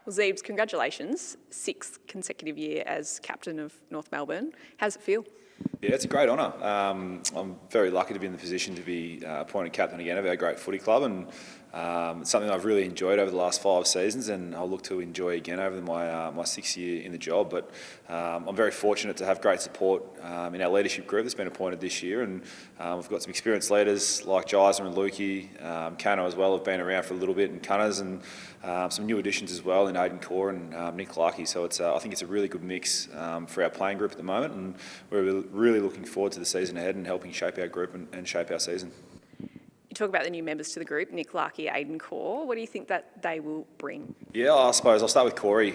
Well, Zeebs, congratulations. 6th consecutive year as captain of North Melbourne. How does it feel? Yeah, it's a great honour. I'm very lucky to be in the position to be appointed captain again of our great footy club, and it's something I've really enjoyed over the last 5 seasons, and I'll look to enjoy again over my 6th year in the job. But I'm very fortunate to have great support in our leadership group that's been appointed this year, and we've got some experienced leaders like Jizer and Lukey, Kano as well have been around for a little bit, and Cunners, and some new additions as well in Aidan Core and Nick Clarkey. So I think it's a really good mix for our playing group at the moment, and we're really looking forward to the season ahead and helping shape our group and shape our season. You talk about the new members to the group, Nick Larkey, Aidan Core. What do you think that they will bring? Yeah, I suppose I'll start with Corey.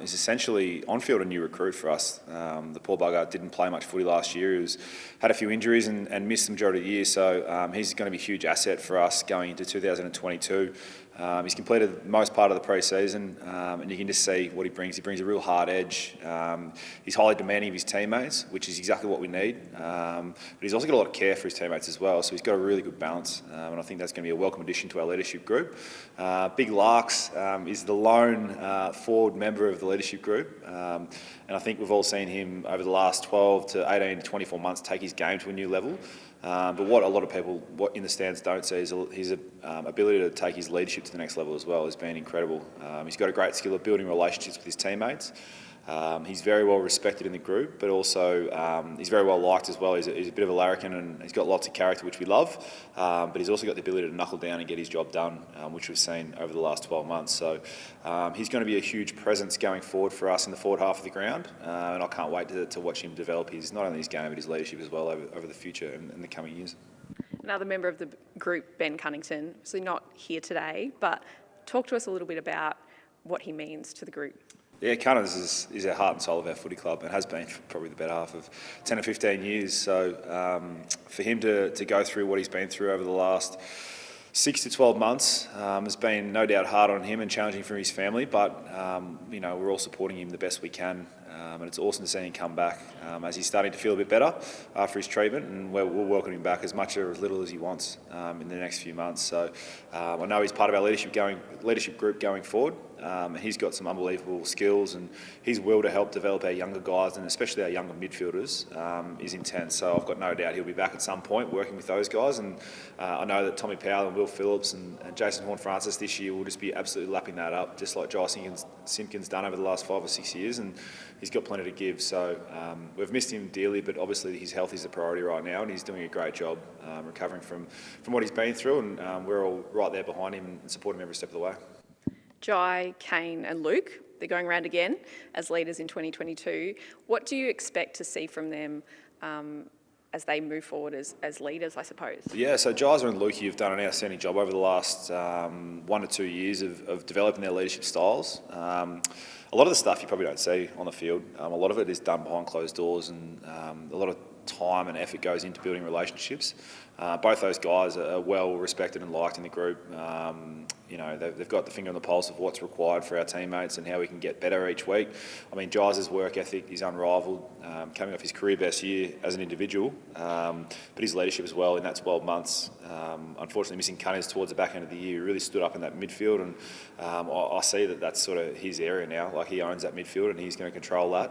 He's essentially on-field a new recruit for us. The poor bugger didn't play much footy last year. He had a few injuries and missed the majority of the year, so he's going to be a huge asset for us going into 2022. He's completed most part of the pre-season, and you can just see what he brings. He brings a real hard edge. He's highly demanding of his teammates, which is exactly what we need. But he's also got a lot of care for his teammates as well, so he's got a really good balance, and I think that's going to be a welcome addition to our leadership group. Big Larks is the lone forward member of the leadership group, and I think we've all seen him over the last 12 to 18 to 24 months take his game to a new level. But what a lot of people in the stands don't see is his ability to take his leadership to the next level as well has been incredible. He's got a great skill of building relationships with his teammates. He's very well respected in the group, but also he's very well liked as well. He's a bit of a larrikin, and he's got lots of character, which we love. But he's also got the ability to knuckle down and get his job done, which we've seen over the last 12 months. So he's going to be a huge presence going forward for us in the forward half of the ground, and I can't wait to watch him develop not only his game but his leadership as well over the future and the coming years. Another member of the group, Ben Cunnington, obviously not here today, but talk to us a little bit about what he means to the group. Yeah, Cunners is our heart and soul of our footy club, and has been for probably the better half of 10 or 15 years. So for him to go through what he's been through over the last 6 to 12 months has been no doubt hard on him and challenging for his family, but we're all supporting him the best we can, and it's awesome to see him come back as he's starting to feel a bit better after his treatment, and we'll welcome him back as much or as little as he wants in the next few months. So I know he's part of our leadership group going forward. He's got some unbelievable skills, and his will to help develop our younger guys, and especially our younger midfielders, is intense. So I've got no doubt he'll be back at some point working with those guys, and I know that Tommy Powell and Will Phillips and Jason Horne-Francis this year will just be absolutely lapping that up, just like Joel Simpkins done over the last 5 or 6 years, and he's got plenty to give. So we've missed him dearly, but obviously his health is the priority right now, and he's doing a great job recovering from what he's been through, and we're all right there behind him and support him every step of the way. Jai, Kane and Luke, they're going around again as leaders in 2022. What do you expect to see from them as they move forward as leaders, I suppose? Yeah, so Jizer and Lukey have done an outstanding job over the last 1 to 2 years of developing their leadership styles. A lot of the stuff you probably don't see on the field. A lot of it is done behind closed doors, and a lot of time and effort goes into building relationships. Both those guys are well respected and liked in the group. They've got the finger on the pulse of what's required for our teammates and how we can get better each week. I mean, Jizer's work ethic is unrivaled, coming off his career best year as an individual, but his leadership as well in that 12 months. Unfortunately, missing Cunners towards the back end of the year, he really stood up in that midfield, and I see that that's sort of his area now. Like, he owns that midfield, and he's going to control that.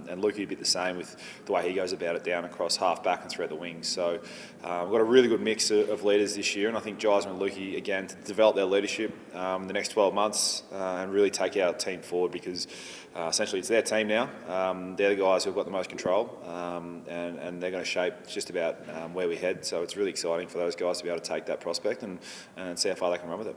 And Lukey a bit the same with the way he goes about it down across half back and throughout the wings. So we've got a really good mix of leaders this year, and I think Jizer and Lukey, again, to develop their leadership in the next 12 months and really take our team forward, because essentially it's their team now. They're the guys who've got the most control, and they're going to shape just about where we head. So it's really exciting for those guys to be able to take that prospect and see how far they can run with it.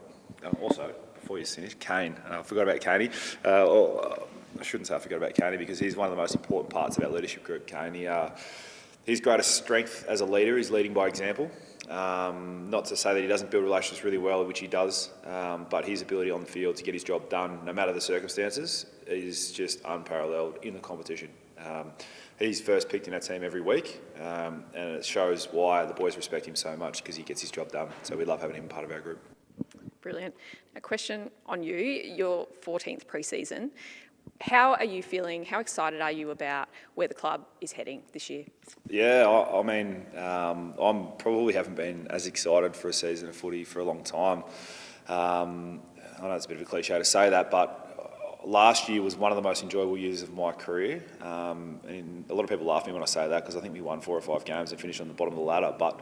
Also, before you finish, Kane. I forgot about Caney. I shouldn't say I forgot about Caney, because he's one of the most important parts of our leadership group, Kane. His greatest strength as a leader is leading by example. Not to say that he doesn't build relationships really well, which he does, but his ability on the field to get his job done, no matter the circumstances, is just unparalleled in the competition. He's first picked in our team every week, and it shows why the boys respect him so much, because he gets his job done. So we love having him part of our group. Brilliant. A question on you, your 14th pre-season. How are you feeling? How excited are you about where the club is heading this year? Yeah, I mean, I probably haven't been as excited for a season of footy for a long time. I know it's a bit of a cliche to say that, but last year was one of the most enjoyable years of my career. And a lot of people laugh at me when I say that because I think we won 4 or 5 games and finished on the bottom of the ladder. But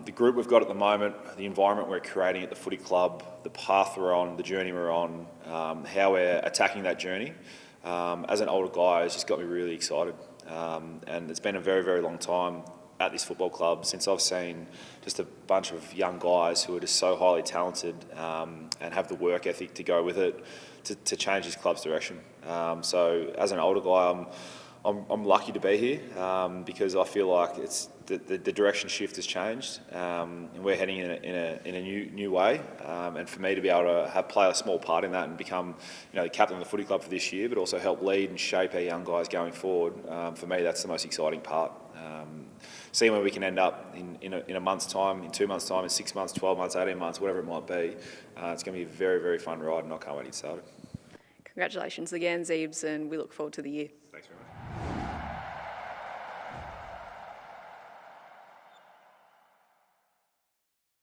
the group we've got at the moment, the environment we're creating at the footy club, the path we're on, the journey we're on, how we're attacking that journey, as an older guy, has just got me really excited. And it's been a very, very long time at this football club since I've seen just a bunch of young guys who are just so highly talented and have the work ethic to go with it to change this club's direction. So as an older guy, I'm lucky to be here because I feel like it's the direction shift has changed and we're heading in a new way. And for me to be able to play a small part in that and become, the captain of the footy club for this year, but also help lead and shape our young guys going forward, for me that's the most exciting part. Seeing where we can end up in a month's time, in 2 months' time, in 6 months, 12 months, 18 months, whatever it might be, it's going to be a very, very fun ride and I can't wait to get started. Congratulations again, Zeebs, and we look forward to the year. Thanks very much.